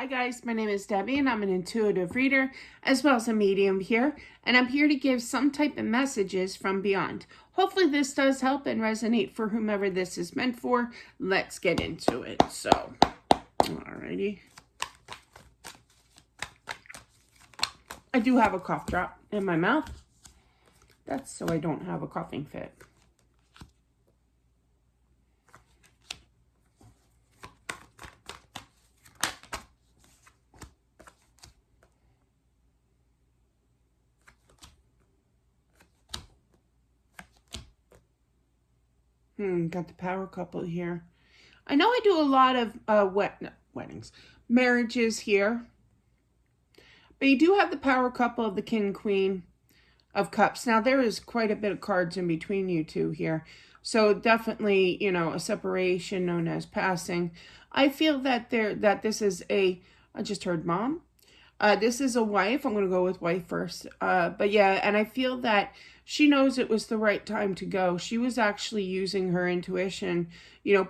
Hi guys, my name is Debbie and I'm an intuitive reader as well as a medium here, and I'm here to give some type of messages from beyond. Hopefully this does help and resonate for whomever this is meant for. Let's get into it. So, alrighty. I do have a cough drop in my mouth. That's so I don't have a coughing fit. Got the power couple here. I know I do a lot of weddings, marriages here. But you do have the power couple of the King and Queen of Cups. Now, there is quite a bit of cards in between you two here. So definitely, a separation known as passing. I feel that this is I just heard mom. This is a wife. I'm going to go with wife first. But yeah, and I feel that she knows it was the right time to go. She was actually using her intuition,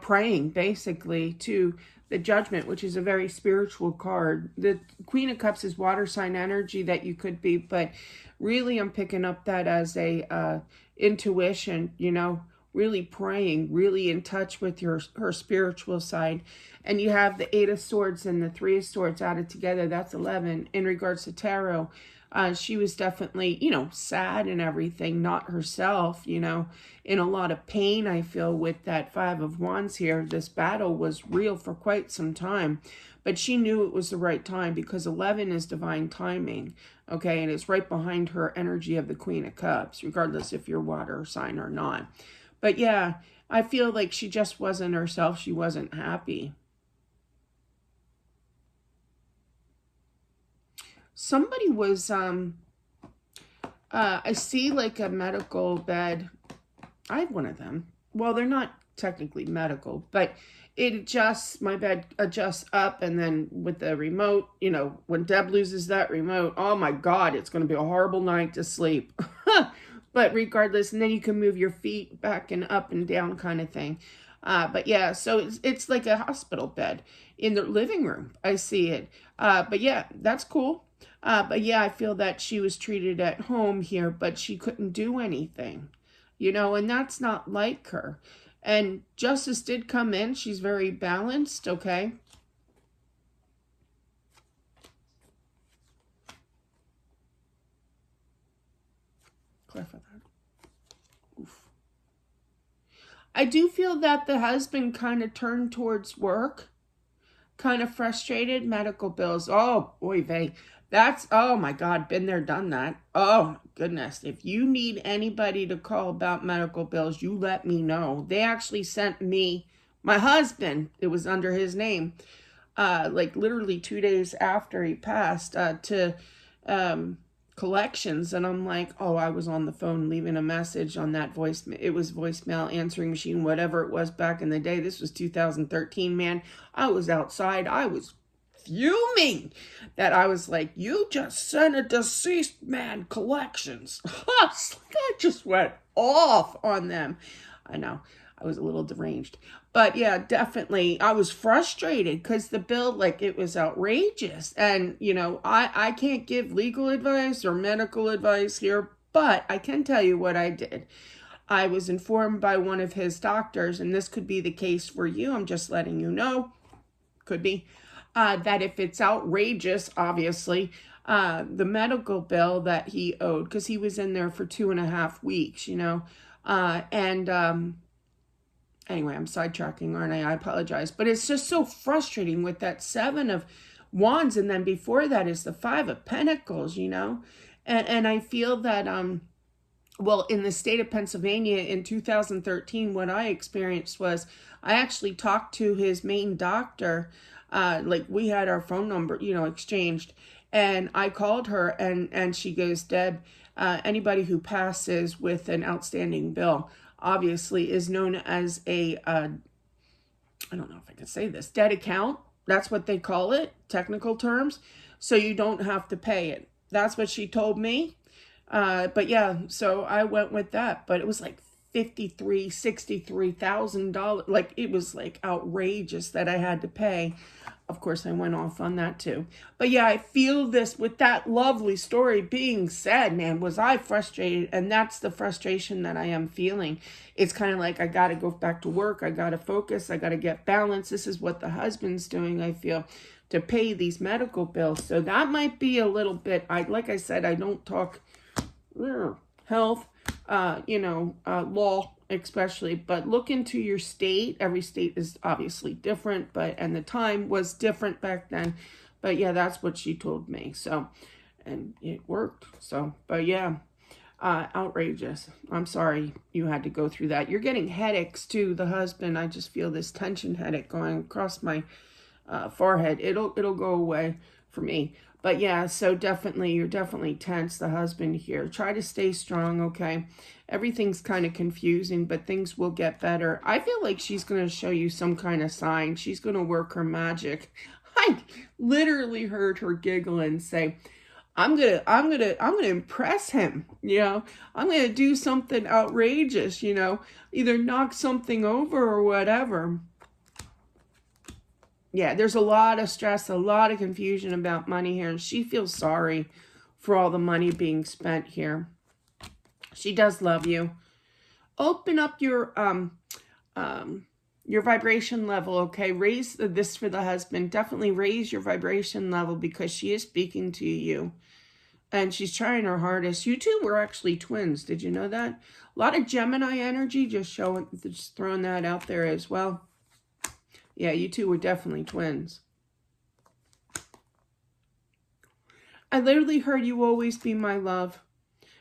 praying basically to the Judgment, which is a very spiritual card. The Queen of Cups is water sign energy that you could be, but really I'm picking up that as a intuition, really praying, really in touch with her spiritual side. And you have the Eight of Swords and the Three of Swords added together. That's 11. In regards to tarot, she was definitely, sad and everything, not herself, in a lot of pain, I feel, with that Five of Wands here. This battle was real for quite some time, but she knew it was the right time because 11 is divine timing, okay? And it's right behind her energy of the Queen of Cups, regardless if you're water sign or not. But yeah, I feel like she just wasn't herself. She wasn't happy. Somebody was, I see like a medical bed. I have one of them. Well, they're not technically medical, but it adjusts, my bed adjusts up, and then with the remote, when Deb loses that remote, oh my God, it's going to be a horrible night to sleep. But regardless, and then you can move your feet back and up and down kind of thing. But yeah, so it's like a hospital bed in the living room. I see it. But yeah, that's cool. But yeah, I feel that she was treated at home here, but she couldn't do anything, and that's not like her. And justice did come in. She's very balanced, okay? Clarify that. Oof. I do feel that the husband kind of turned towards work, kind of frustrated. Medical bills. Oh, oy vey. That's, oh my God, been there, done that. Oh, goodness. If you need anybody to call about medical bills, you let me know. They actually sent me, my husband, it was under his name, like literally 2 days after he passed, to collections. And I'm like, oh, I was on the phone leaving a message on that voicemail. It was voicemail, answering machine, whatever it was back in the day. This was 2013, man. I was outside. I was fuming that I was like, you just sent a deceased man collections. I just went off on them. I know, I was a little deranged. But yeah, definitely, I was frustrated because the bill, like, it was outrageous. And, I can't give legal advice or medical advice here, but I can tell you what I did. I was informed by one of his doctors, and this could be the case for you. I'm just letting you know. Could be. That if it's outrageous, obviously, the medical bill that he owed, because he was in there for 2.5 weeks, anyway, I'm sidetracking, aren't I? I apologize. But it's just so frustrating with that Seven of Wands, and then before that is the Five of Pentacles, and I feel that, well, in the state of Pennsylvania in 2013, what I experienced was I actually talked to his main doctor. Like, we had our phone number, exchanged, and I called her, and she goes, Deb, anybody who passes with an outstanding bill obviously is known as a, I don't know if I can say this, dead account. That's what they call it, technical terms. So you don't have to pay it. That's what she told me. But yeah, so I went with that, but it was like $63,000. Like, it was like outrageous that I had to pay. Of course, I went off on that too. But yeah, I feel this with that lovely story being said, man, was I frustrated? And that's the frustration that I am feeling. It's kind of like, I got to go back to work. I got to focus. I got to get balance. This is what the husband's doing, I feel, to pay these medical bills. So that might be a little bit, like I said, I don't talk health, law especially, but look into your state. Every state is obviously different, and the time was different back then. But yeah, that's what she told me. So, and it worked. So, but yeah, outrageous. I'm sorry you had to go through that. You're getting headaches too, the husband. I just feel this tension headache going across my forehead. It'll go away for me. But yeah, so definitely, you're definitely tense, the husband here. Try to stay strong, okay? Everything's kind of confusing, but things will get better. I feel like she's going to show you some kind of sign. She's going to work her magic. I literally heard her giggle and say, I'm gonna impress him, I'm gonna do something outrageous, either knock something over or whatever. Yeah, there's a lot of stress, a lot of confusion about money here, and she feels sorry for all the money being spent here. She does love you. Open up your vibration level, okay? Raise this for the husband. Definitely raise your vibration level because she is speaking to you, and she's trying her hardest. You two were actually twins. Did you know that? A lot of Gemini energy, just throwing that out there as well. Yeah, you two were definitely twins. I literally heard you always be my love.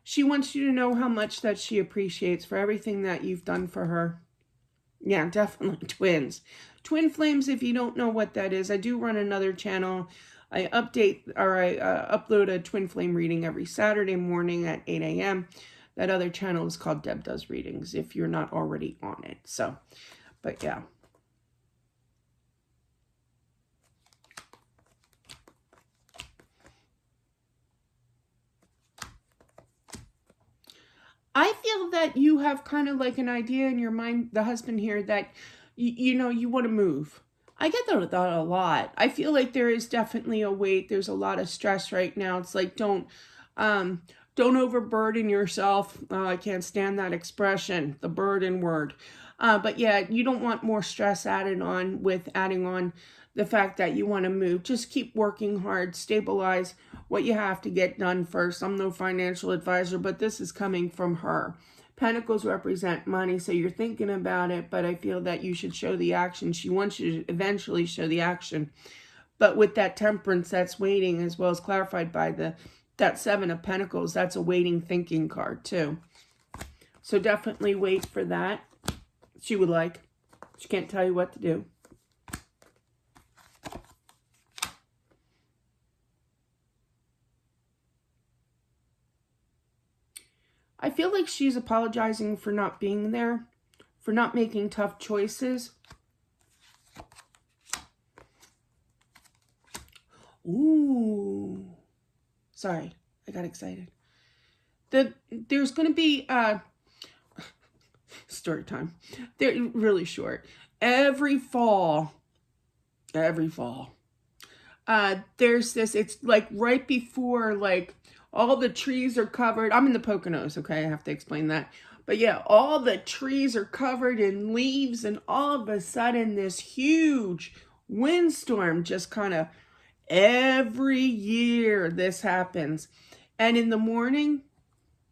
She wants you to know how much that she appreciates for everything that you've done for her. Yeah, definitely twins. Twin flames, if you don't know what that is, I do run another channel. I upload a twin flame reading every Saturday morning at 8 a.m. That other channel is called Deb Does Readings, if you're not already on it. So, but yeah. I feel that you have kind of like an idea in your mind, the husband here, that, you want to move. I get that a lot. I feel like there is definitely a weight. There's a lot of stress right now. It's like, don't overburden yourself. I can't stand that expression, the burden word. But yeah, you don't want more stress adding on the fact that you want to move. Just keep working hard, stabilize what you have to get done first. I'm no financial advisor, but this is coming from her. Pentacles represent money, so you're thinking about it, but I feel that you should show the action. She wants you to eventually show the action. But with that temperance that's waiting, as well as clarified by that Seven of Pentacles, that's a waiting thinking card too. So definitely wait for that. She would like. She can't tell you what to do. I feel like she's apologizing for not being there, for not making tough choices. Ooh. Sorry, I got excited. There's going to be story time. They're really short. Every fall, there's this, it's like right before, like, all the trees are covered. I'm in the Poconos, okay? I have to explain that. But yeah, all the trees are covered in leaves, and all of a sudden this huge windstorm just kind of, every year this happens. And in the morning,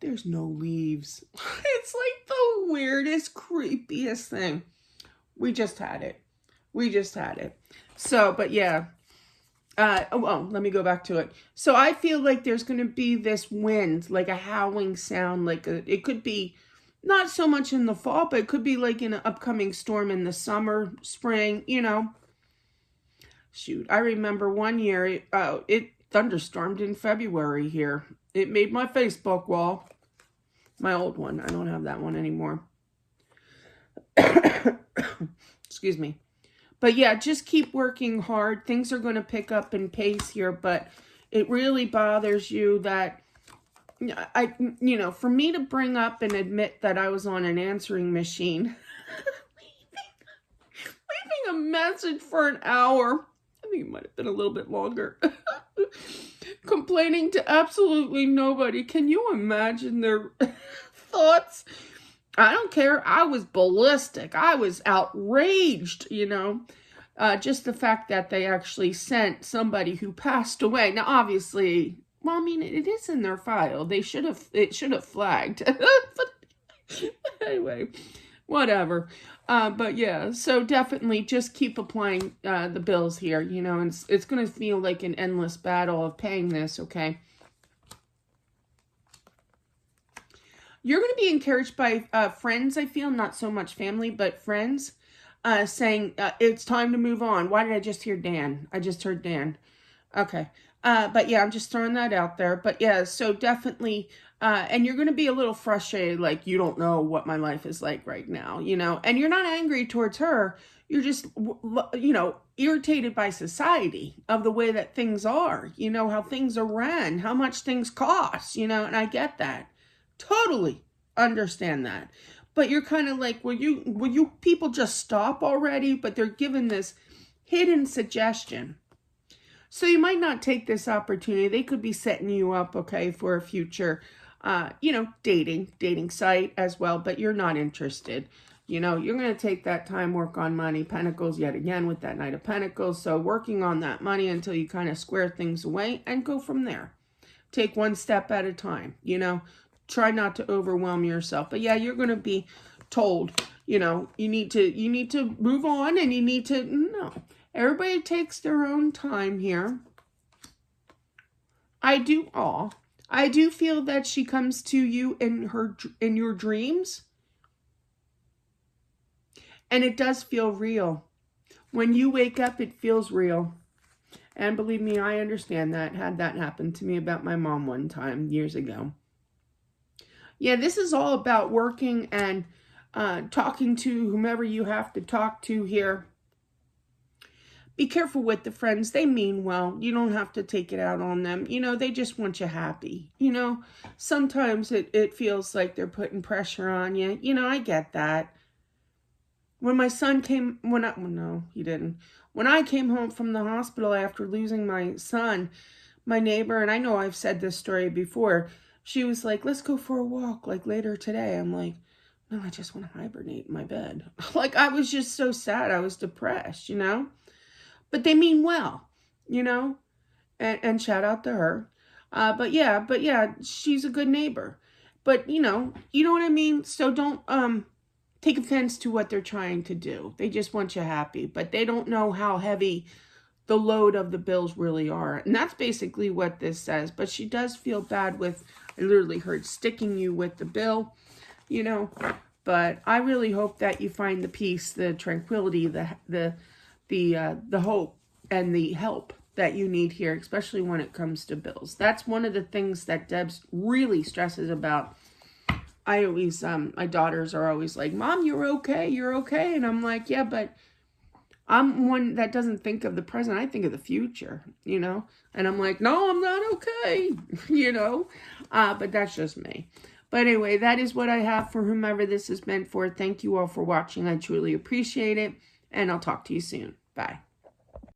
there's no leaves. It's like the weirdest, creepiest thing. We just had it. So, but yeah. Well, let me go back to it. So I feel like there's going to be this wind, like a howling sound, it could be not so much in the fall, but it could be like in an upcoming storm in the summer, spring, Shoot, I remember one year, it thunderstormed in February here. It made my Facebook wall. My old one. I don't have that one anymore. Excuse me. But yeah, just keep working hard. Things are going to pick up in pace here, but it really bothers you that for me to bring up and admit that I was on an answering machine, leaving a message for an hour, I think it might have been a little bit longer, complaining to absolutely nobody. Can you imagine their thoughts? I don't care. I was ballistic. I was outraged, just the fact that they actually sent somebody who passed away. Now, obviously, well, I mean, it is in their file. It should have flagged. But anyway, whatever. But yeah, so definitely just keep applying the bills here, and it's going to feel like an endless battle of paying this, okay? You're going to be encouraged by friends, I feel, not so much family, but friends saying, it's time to move on. Why did I just hear Dan? I just heard Dan. Okay. But yeah, I'm just throwing that out there. But yeah, so definitely, and you're going to be a little frustrated, like you don't know what my life is like right now, and you're not angry towards her. You're just, irritated by society of the way that things are, how things are ran, how much things cost, and I get that. Totally understand that. But you're kind of like, will you people just stop already? But they're given this hidden suggestion. So you might not take this opportunity. They could be setting you up, okay, for a future, dating site as well, but you're not interested. You're going to take that time, work on money, Pentacles yet again with that Knight of Pentacles. So working on that money until you kind of square things away and go from there. Take one step at a time, Try not to overwhelm yourself. But yeah, you're going to be told, you need to move on, and you need to, no. Everybody takes their own time here. I do feel that she comes to you in your dreams. And it does feel real. When you wake up, it feels real. And believe me, I understand that. Had that happen to me about my mom one time years ago. Yeah, this is all about working and talking to whomever you have to talk to here. Be careful with the friends. They mean well. You don't have to take it out on them. They just want you happy. Sometimes it feels like they're putting pressure on you. I get that. When my son came, no, he didn't. When I came home from the hospital after losing my son, my neighbor, and I know I've said this story before, she was like, let's go for a walk, like later today. I'm like, no, I just want to hibernate in my bed. Like, I was just so sad. I was depressed, But they mean well, and shout out to her. But yeah, she's a good neighbor. But, you know what I mean? So don't take offense to what they're trying to do. They just want you happy. But they don't know how heavy the load of the bills really are. And that's basically what this says. But she does feel bad with, I literally heard, sticking you with the bill, But I really hope that you find the peace, the tranquility, the hope, and the help that you need here, especially when it comes to bills. That's one of the things that Debs really stresses about. I always, my daughters are always like, Mom, you're okay. And I'm like, yeah, but I'm one that doesn't think of the present. I think of the future, And I'm like, no, I'm not okay, But that's just me. But anyway, that is what I have for whomever this is meant for. Thank you all for watching. I truly appreciate it. And I'll talk to you soon. Bye.